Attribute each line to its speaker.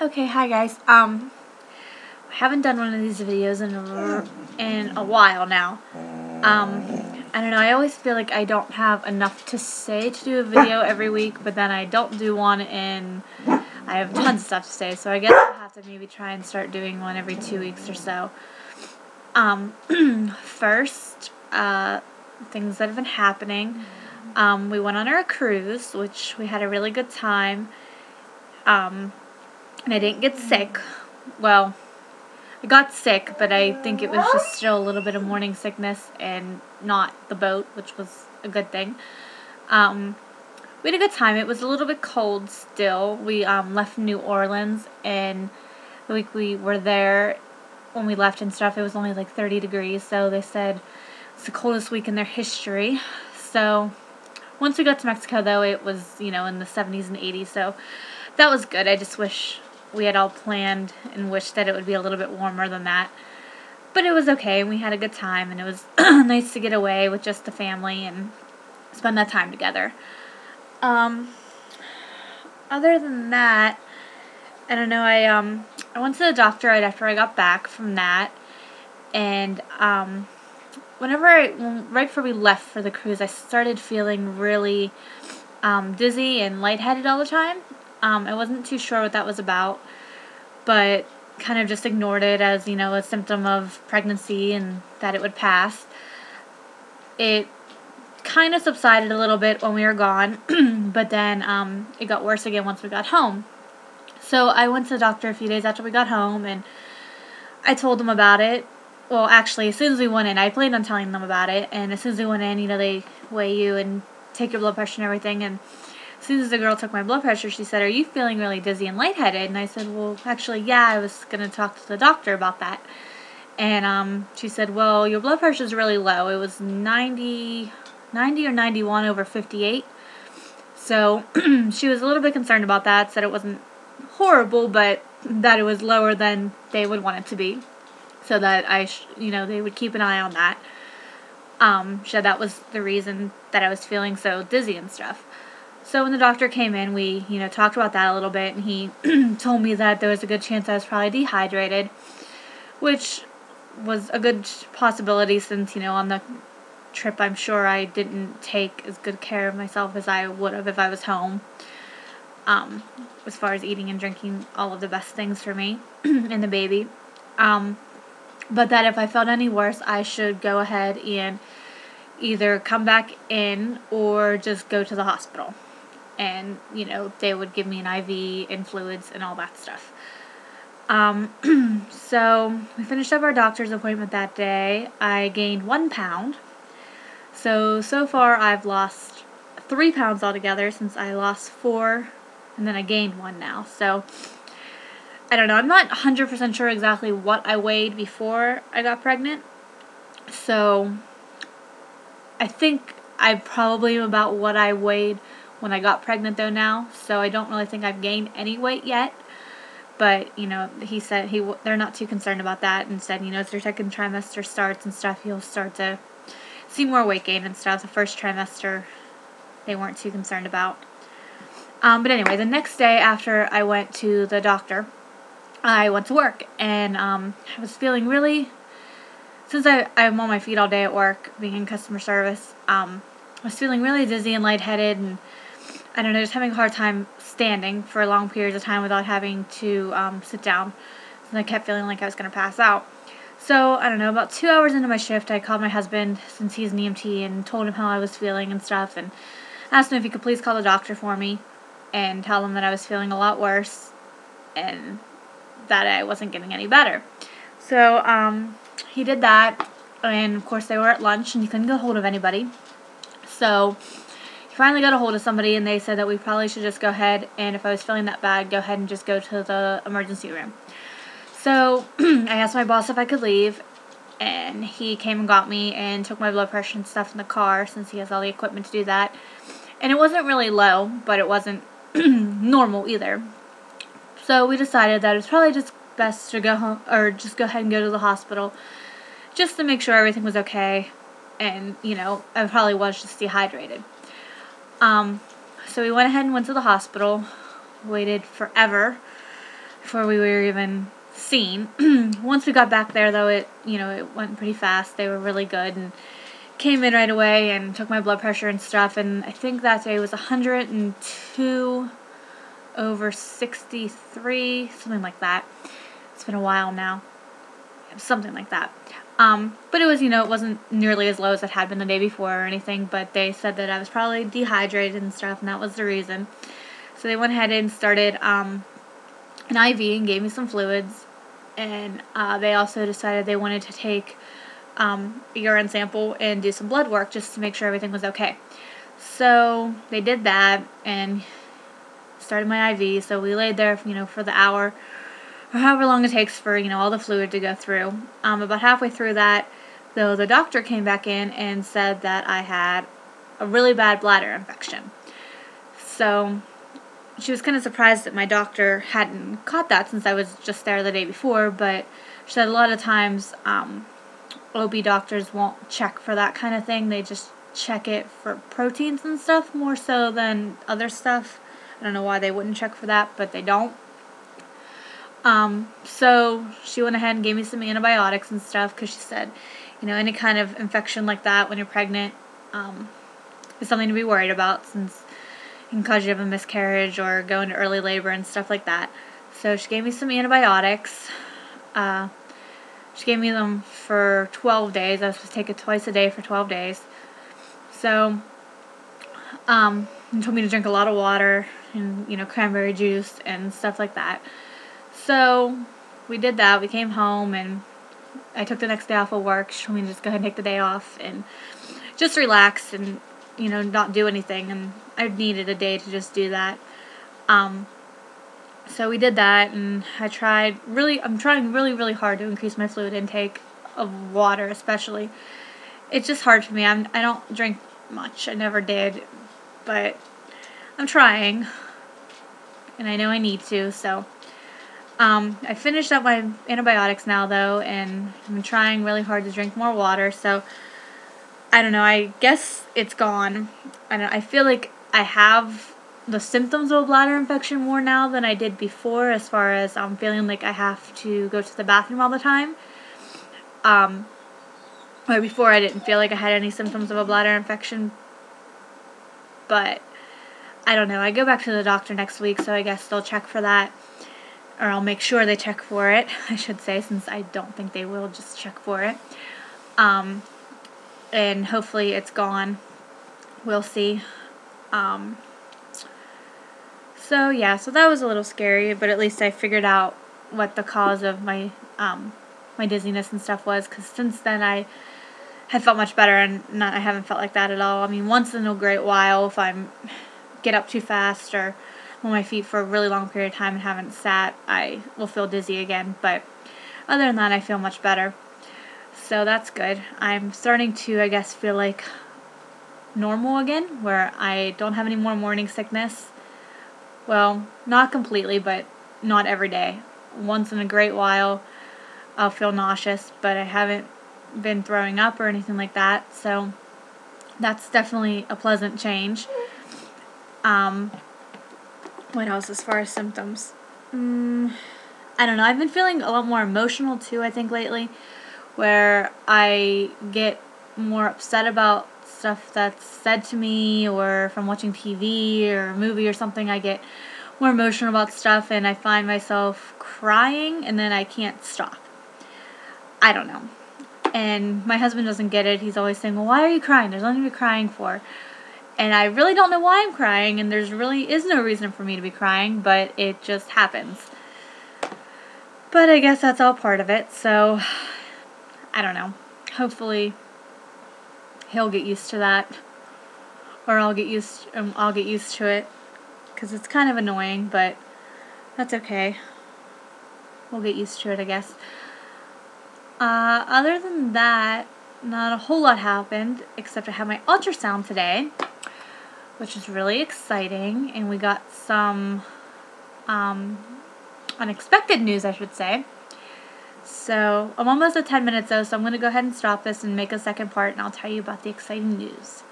Speaker 1: Okay, hi guys. I haven't done one of these videos in a while now. I don't know. I always feel like I don't have enough to say to do a video every week, but then I don't do one, and I have tons of stuff to say. So I guess I'll have to maybe try and start doing one every 2 weeks or so. First, things that have been happening. We went on our cruise, which we had a really good time. And I didn't get sick. Well, I got sick, but I think it was just still a little bit of morning sickness and not the boat, which was a good thing. We had a good time. It was a little bit cold still. We left New Orleans, and the week we were there, when we left and stuff, it was only like 30 degrees, so they said it's the coldest week in their history. So once we got to Mexico, though, it was, in the 70s and 80s, so that was good. I just wish we had all planned and wished that it would be a little bit warmer than that. But it was okay, and we had a good time, and it was nice to get away with just the family and spend that time together. Other than that, I don't know, I went to the doctor right after I got back from that, and right before we left for the cruise, I started feeling really dizzy and lightheaded all the time. I wasn't too sure what that was about, but kind of just ignored it as, a symptom of pregnancy and that it would pass. It kind of subsided a little bit when we were gone, but then it got worse again once we got home. So I went to the doctor a few days after we got home, and I told them about it. Well, actually, as soon as we went in, I planned on telling them about it, and as soon as we went in, they weigh you and take your blood pressure and everything, and as soon as the girl took my blood pressure, she said, "Are you feeling really dizzy and lightheaded?" And I said, "Well, actually, yeah, I was going to talk to the doctor about that." And she said, "Well, your blood pressure is really low. It was 90 or 91 over 58. So she was a little bit concerned about that, said it wasn't horrible, but that it was lower than they would want it to be. So that they would keep an eye on that. She said that was the reason that I was feeling so dizzy and stuff. So when the doctor came in, we, talked about that a little bit, and he told me that there was a good chance I was probably dehydrated, which was a good possibility since, on the trip, I'm sure I didn't take as good care of myself as I would have if I was home, as far as eating and drinking all of the best things for me and the baby. But that if I felt any worse, I should go ahead and either come back in or just go to the hospital. And, they would give me an IV and fluids and all that stuff. So we finished up our doctor's appointment that day. I gained 1 pound. So far I've lost 3 pounds altogether, since I lost 4 and then I gained 1 now. So I don't know. I'm not 100% sure exactly what I weighed before I got pregnant. So I think I probably am about what I weighed when I got pregnant, though, now. So I don't really think I've gained any weight yet. But, he said they're not too concerned about that, and said, as their second trimester starts and stuff, you'll start to see more weight gain and stuff. The first trimester, they weren't too concerned about. But anyway, the next day after I went to the doctor, I went to work, and I was feeling really, since I'm on my feet all day at work, being in customer service, I was feeling really dizzy and lightheaded, and I don't know, just having a hard time standing for long periods of time without having to sit down. And I kept feeling like I was going to pass out. So, I don't know, about 2 hours into my shift, I called my husband, since he's an EMT, and told him how I was feeling and stuff, and asked him if he could please call the doctor for me and tell him that I was feeling a lot worse and that I wasn't getting any better. So, he did that, and of course they were at lunch, and he couldn't get a hold of anybody. So he finally got a hold of somebody, and they said that we probably should just go ahead, and if I was feeling that bad, go ahead and just go to the emergency room. So I asked my boss if I could leave, and he came and got me and took my blood pressure and stuff in the car, since he has all the equipment to do that. And it wasn't really low, but it wasn't normal either. So we decided that it was probably just best to go home, or just go ahead and go to the hospital, just to make sure everything was okay. And, I probably was just dehydrated. So we went ahead and went to the hospital, waited forever. before we were even seen. Once we got back there, though, it went pretty fast. They were really good and came in right away and took my blood pressure and stuff. And I think that day was 102/63, something like that. It's been a while now, something like that. But it was, it wasn't nearly as low as it had been the day before or anything, but they said that I was probably dehydrated and stuff, and that was the reason. So they went ahead and started an IV and gave me some fluids, and they also decided they wanted to take a urine sample and do some blood work just to make sure everything was okay. So they did that and started my IV, so we laid there, for the hour, or however long it takes for, all the fluid to go through. About halfway through that, though, the doctor came back in and said that I had a really bad bladder infection. So she was kind of surprised that my doctor hadn't caught that since I was just there the day before, but she said a lot of times OB doctors won't check for that kind of thing. They just check it for proteins and stuff more so than other stuff. I don't know why they wouldn't check for that, but they don't. So she went ahead and gave me some antibiotics and stuff because she said, any kind of infection like that when you're pregnant is something to be worried about since it can cause you to have a miscarriage or go into early labor and stuff like that. So she gave me some antibiotics. She gave me them for 12 days. I was supposed to take it twice a day for 12 days. So, and told me to drink a lot of water and, cranberry juice and stuff like that. So we did that. We came home and I took the next day off of work. She told me to just go ahead and take the day off and just relax and, not do anything. And I needed a day to just do that. So we did that, and I'm trying really, really hard to increase my fluid intake of water, especially. It's just hard for me. I don't drink much. I never did, but I'm trying, and I know I need to, so. I finished up my antibiotics now, though, and I'm trying really hard to drink more water, so I don't know, I guess it's gone. I feel like I have the symptoms of a bladder infection more now than I did before, as far as feeling like I have to go to the bathroom all the time. Or before I didn't feel like I had any symptoms of a bladder infection, but I don't know. I go back to the doctor next week, so I guess they'll check for that. Or I'll make sure they check for it, I should say, since I don't think they will just check for it. And hopefully it's gone. We'll see. So yeah, so that was a little scary, but at least I figured out what the cause of my my dizziness and stuff was, because since then I have felt much better, and I haven't felt like that at all. I mean, once in a great while, if I get up too fast or on my feet for a really long period of time and haven't sat, I will feel dizzy again, but other than that, I feel much better. So that's good. I'm starting to, I guess, feel like normal again, where I don't have any more morning sickness. Well, not completely, but not every day. Once in a great while, I'll feel nauseous, but I haven't been throwing up or anything like that, so that's definitely a pleasant change. What else as far as symptoms? I don't know. I've been feeling a lot more emotional too, I think, lately, where I get more upset about stuff that's said to me, or from watching TV or a movie or something. I get more emotional about stuff, and I find myself crying, and then I can't stop. I don't know. And my husband doesn't get it. He's always saying, well, why are you crying? There's nothing to be crying for. And I really don't know why I'm crying, and there's really is no reason for me to be crying, but it just happens. But I guess that's all part of it, so I don't know. Hopefully he'll get used to that, or I'll get used to it, because it's kind of annoying, but that's okay. We'll get used to it, I guess. Other than that, not a whole lot happened, except I had my ultrasound today, which is really exciting, and we got some unexpected news, I should say. So I'm almost at 10 minutes though, so I'm going to go ahead and stop this and make a second part, and I'll tell you about the exciting news.